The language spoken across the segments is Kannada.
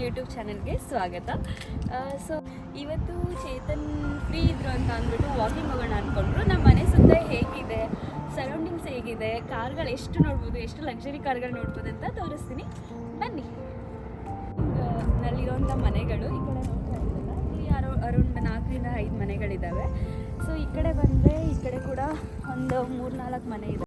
ಯೂಟ್ಯೂಬ್ ಚಾನಲ್ಗೆ ಸ್ವಾಗತ. ಸೊ ಇವತ್ತು ಚೇತನ್ ಫ್ರೀ ಇದ್ರು ಅಂತ ಅಂದ್ಬಿಟ್ಟು ವಾಕಿಂಗ್ ಹೋಗೋಣ ಅಂದ್ಕೊಂಡ್ರು. ನಮ್ಮ ಮನೆ ಸುತ್ತ ಹೇಗಿದೆ, ಸರೌಂಡಿಂಗ್ಸ್ ಹೇಗಿದೆ, ಕಾರ್ಗಳು ಎಷ್ಟು ನೋಡ್ಬೋದು, ಎಷ್ಟು ಲಕ್ಸುರಿ ಕಾರ್ಗಳು ನೋಡ್ಬೋದು ಅಂತ ತೋರಿಸ್ತೀನಿ, ಬನ್ನಿ. ನಲ್ಲಿರುವಂಥ ಮನೆಗಳು ಈ ಕಡೆ ನೋಡ್ತಾ ಇದ್ದಲ್ಲ, ಇಲ್ಲಿ ಅರೌಂಡ್ 4ರಿಂದ 5 ಮನೆಗಳಿದ್ದಾವೆ. ಸೊ ಈ ಕಡೆ ಬಂದರೆ ಈ ಕಡೆ ಕೂಡ ಒಂದು 3-4 ಮನೆ ಇದೆ.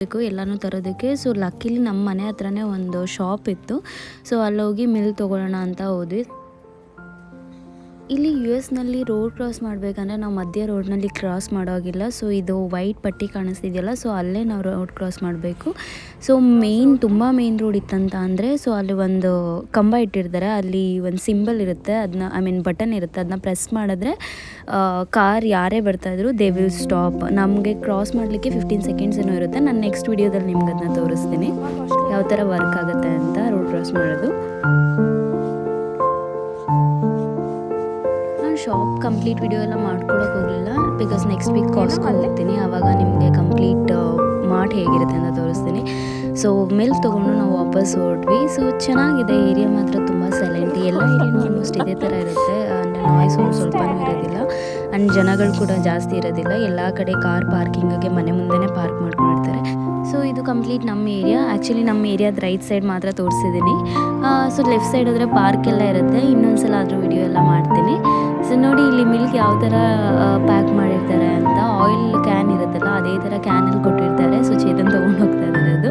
ಎಲ್ಲನೂ ತರೋದಕ್ಕೆ. ಸೊ ಲಕ್ಕಿಲಿ ನಮ್ಮ ಮನೆ ಹತ್ರನೇ ಒಂದು ಶಾಪ್ ಇತ್ತು. ಸೊ ಅಲ್ಲೋಗಿ ಮಿಲ್ಕ್ ತೊಗೊಳ್ಳೋಣ ಅಂತ ಹೋದ್ವಿ. ಇಲ್ಲಿ ಯು ಎಸ್ನಲ್ಲಿ ರೋಡ್ ಕ್ರಾಸ್ ಮಾಡಬೇಕಂದ್ರೆ ನಾವು ಮಧ್ಯ ರೋಡ್ನಲ್ಲಿ ಕ್ರಾಸ್ ಮಾಡೋಗಿಲ್ಲ. ಸೊ ಇದು ವೈಟ್ ಪಟ್ಟಿ ಕಾಣಿಸ್ತಿದೆಯಲ್ಲ, ಸೊ ಅಲ್ಲೇ ನಾವು ರೋಡ್ ಕ್ರಾಸ್ ಮಾಡಬೇಕು. ಸೊ ತುಂಬ ಮೇನ್ ರೋಡ್ ಇತ್ತಂತ ಅಂದರೆ, ಸೊ ಅಲ್ಲಿ ಒಂದು ಕಂಬ ಇಟ್ಟಿರ್ತಾರೆ, ಅಲ್ಲಿ ಒಂದು ಸಿಂಬಲ್ ಇರುತ್ತೆ, ಅದನ್ನ ಬಟನ್ ಇರುತ್ತೆ, ಅದನ್ನ ಪ್ರೆಸ್ ಮಾಡಿದ್ರೆ ಕಾರ್ ಯಾರೇ ಬರ್ತಾಯಿದ್ರು ದೇ ವಿಲ್ ಸ್ಟಾಪ್. ನಮಗೆ ಕ್ರಾಸ್ ಮಾಡಲಿಕ್ಕೆ 15 ಸೆಕೆಂಡ್ಸ್ ಏನೋ ಇರುತ್ತೆ. ನಾನು ನೆಕ್ಸ್ಟ್ ವಿಡಿಯೋದಲ್ಲಿ ನಿಮ್ಗೆ ಅದನ್ನ ತೋರಿಸ್ತೀನಿ ಯಾವ ಥರ ವರ್ಕ್ ಆಗುತ್ತೆ ಅಂತ ರೋಡ್ ಕ್ರಾಸ್ ಮಾಡೋದು. ಶಾಪ್ ಕಂಪ್ಲೀಟ್ ವಿಡಿಯೋ ಎಲ್ಲ ಮಾಡ್ಕೊಳಕ್ಕೆ ಹೋಗಲಿಲ್ಲ, ಬಿಕಾಸ್ ನೆಕ್ಸ್ಟ್ ವೀಕ್ ಕಾಸ್ಟ್ಗೆ ಹೋಗ್ತೀನಿ, ಆವಾಗ ನಿಮಗೆ ಕಂಪ್ಲೀಟ್ ಮಾರ್ಟ್ ಹೇಗಿರುತ್ತೆ ಅಂತ ತೋರಿಸ್ತೀನಿ. ಸೊ ಮಿಲ್ಕ್ ತೊಗೊಂಡು ನಾವು ವಾಪಸ್ ಹೊರಟ್ವಿ. ಸೊ ಚೆನ್ನಾಗಿದೆ, ಏರಿಯಾ ಮಾತ್ರ ತುಂಬ ಸೈಲೆಂಟ್. ಎಲ್ಲ ಏರಿಯಾನು ಆಲ್ಮೋಸ್ಟ್ ಇದೇ ಥರ ಇರುತ್ತೆ, ಅಂದರೆ ನಾಯ್ಸ್ ಸ್ವಲ್ಪನೂ ಇರೋದಿಲ್ಲ ಆ್ಯಂಡ್ ಜನಗಳು ಕೂಡ ಜಾಸ್ತಿ ಇರೋದಿಲ್ಲ. ಎಲ್ಲ ಕಡೆ ಕಾರ್ ಪಾರ್ಕಿಂಗಿಗೆ ಮನೆ ಮುಂದೆನೇ ಪಾರ್ಕ್ ಮಾಡ್ಕೊಂಡಿರ್ತಾರೆ. ಸೊ ಇದು ಕಂಪ್ಲೀಟ್ ನಮ್ಮ ಏರಿಯಾ. ಆ್ಯಕ್ಚುಲಿ ನಮ್ಮ ಏರಿಯಾದ ರೈಟ್ ಸೈಡ್ ಮಾತ್ರ ತೋರಿಸಿದ್ದೀನಿ. ಸೊ ಲೆಫ್ಟ್ ಸೈಡ್ ಹೋದರೆ ಪಾರ್ಕ್ ಎಲ್ಲ ಇರುತ್ತೆ. ಇನ್ನೊಂದ್ಸಲ ಆದರೂ ವಿಡಿಯೋ ಎಲ್ಲ ಮಾಡ್ತೀನಿ. ಸೊ ನೋಡಿ ಇಲ್ಲಿ ಮಿಲ್ಕ್ ಯಾವ ಥರ ಪ್ಯಾಕ್ ಮಾಡಿರ್ತಾರೆ ಅಂತ. ಆಯಿಲ್ ಕ್ಯಾನ್ ಇರುತ್ತಲ್ಲ, ಅದೇ ಥರ ಕ್ಯಾನಲ್ಲಿ ಕೊಟ್ಟಿರ್ತಾರೆ. ಸೊ ಚೇತನ್ ತೊಗೊಂಡು ಹೋಗ್ತಾ ಇದ್ದಾರೆ ಅದು.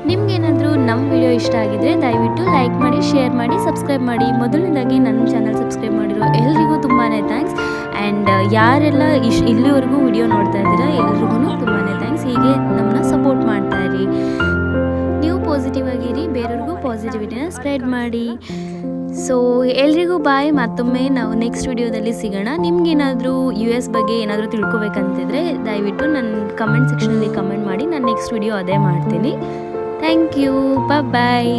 ನಿಮ್ಗೇನಾದರೂ ನಮ್ಮ ವಿಡಿಯೋ ಇಷ್ಟ ಆಗಿದ್ರೆ ದಯವಿಟ್ಟು ಲೈಕ್ ಮಾಡಿ, ಶೇರ್ ಮಾಡಿ, ಸಬ್ಸ್ಕ್ರೈಬ್ ಮಾಡಿ. ಮೊದಲನೇದಾಗಿ ನನ್ನ ಚಾನಲ್ ಸಬ್ಸ್ಕ್ರೈಬ್ ಮಾಡಿರೋ ಎಲ್ರಿಗೂ ತುಂಬಾ ಥ್ಯಾಂಕ್ಸ್. ಆ್ಯಂಡ್ ಯಾರೆಲ್ಲ ಇಲ್ಲಿವರೆಗೂ ವಿಡಿಯೋ ನೋಡ್ತಾ ಇದ್ದೀರಾ ಎಲ್ರಿಗೂ ತುಂಬಾ ಥ್ಯಾಂಕ್ಸ್. ಹೀಗೆ ನಮ್ಮನ್ನ ಸಪೋರ್ಟ್ ಮಾಡ್ತಾ ಇರಿ. ನೀವು ಪಾಸಿಟಿವ್ ಆಗಿರಿ, ಬೇರೆಯವ್ರಿಗೂ ಪಾಸಿಟಿವಿಟಿನ ಸ್ಪ್ರೆಡ್ ಮಾಡಿ. ಸೊ ಎಲ್ರಿಗೂ ಬಾಯ್. ಮತ್ತೊಮ್ಮೆ ನಾವು ನೆಕ್ಸ್ಟ್ ವಿಡಿಯೋದಲ್ಲಿ ಸಿಗೋಣ. ನಿಮ್ಗೇನಾದರೂ ಯು ಎಸ್ ಬಗ್ಗೆ ಏನಾದರೂ ತಿಳ್ಕೊಬೇಕಂತಿದ್ರೆ ದಯವಿಟ್ಟು ನನ್ನ ಕಮೆಂಟ್ ಸೆಕ್ಷನಲ್ಲಿ ಕಮೆಂಟ್ ಮಾಡಿ. ನಾನು ನೆಕ್ಸ್ಟ್ ವಿಡಿಯೋ ಅದೇ ಮಾಡ್ತೀನಿ. Thank you, bye.